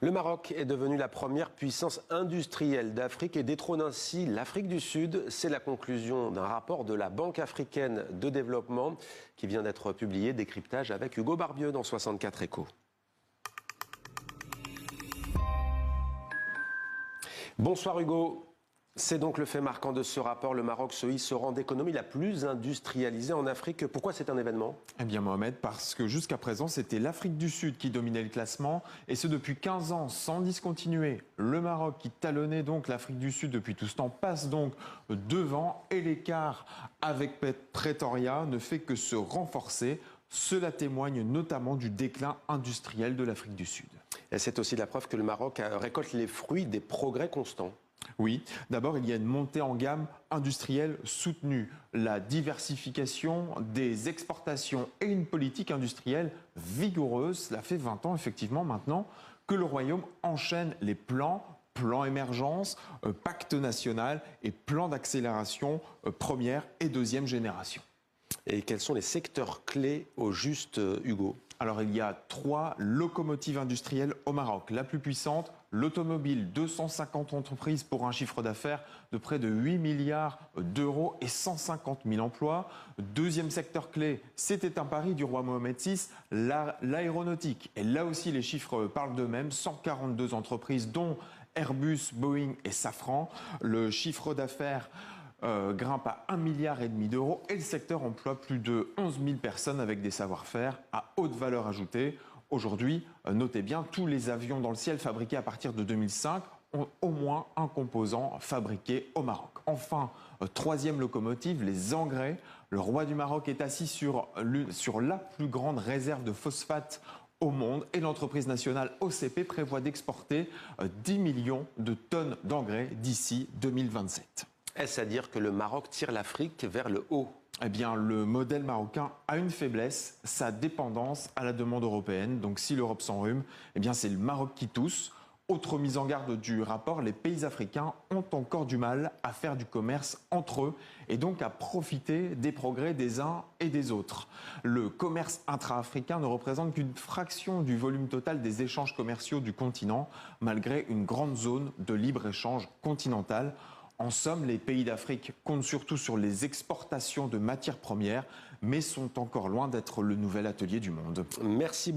Le Maroc est devenu la première puissance industrielle d'Afrique et détrône ainsi l'Afrique du Sud. C'est la conclusion d'un rapport de la Banque africaine de développement qui vient d'être publié. Décryptage avec Hugo Barbieux dans 64 Échos. Bonsoir Hugo. C'est donc le fait marquant de ce rapport. Le Maroc se hisse au rang d'économie la plus industrialisée en Afrique. Pourquoi c'est un événement ? Eh bien Mohamed, parce que jusqu'à présent, c'était l'Afrique du Sud qui dominait le classement, et ce depuis 15 ans, sans discontinuer. Le Maroc, qui talonnait donc l'Afrique du Sud depuis tout ce temps, passe donc devant, et l'écart avec Pretoria ne fait que se renforcer. Cela témoigne notamment du déclin industriel de l'Afrique du Sud. Et c'est aussi la preuve que le Maroc récolte les fruits des progrès constants. Oui, d'abord il y a une montée en gamme industrielle soutenue, la diversification des exportations et une politique industrielle vigoureuse. Cela fait 20 ans effectivement maintenant que le Royaume enchaîne les plans émergence, pacte national et plan d'accélération première et deuxième génération. Et quels sont les secteurs clés au juste, Hugo ? Alors il y a 3 locomotives industrielles au Maroc. La plus puissante, l'automobile, 250 entreprises pour un chiffre d'affaires de près de 8 milliards d'euros et 150 000 emplois. Deuxième secteur clé, c'était un pari du roi Mohamed VI, l'aéronautique. Et là aussi les chiffres parlent d'eux-mêmes, 142 entreprises dont Airbus, Boeing et Safran. Le chiffre d'affaires grimpe à 1,5 milliard d'euros et le secteur emploie plus de 11 000 personnes avec des savoir-faire à haute valeur ajoutée. Aujourd'hui, notez bien, tous les avions dans le ciel fabriqués à partir de 2005 ont au moins un composant fabriqué au Maroc. Enfin, troisième locomotive, les engrais. Le roi du Maroc est assis sur la plus grande réserve de phosphate au monde et l'entreprise nationale OCP prévoit d'exporter 10 millions de tonnes d'engrais d'ici 2027. Est-ce à dire que le Maroc tire l'Afrique vers le haut ? Eh bien, le modèle marocain a une faiblesse, sa dépendance à la demande européenne. Donc, si l'Europe s'enrhume, eh bien, c'est le Maroc qui tousse. Autre mise en garde du rapport, les pays africains ont encore du mal à faire du commerce entre eux et donc à profiter des progrès des uns et des autres. Le commerce intra-africain ne représente qu'une fraction du volume total des échanges commerciaux du continent, malgré une grande zone de libre-échange continentale. En somme, les pays d'Afrique comptent surtout sur les exportations de matières premières, mais sont encore loin d'être le nouvel atelier du monde. Merci.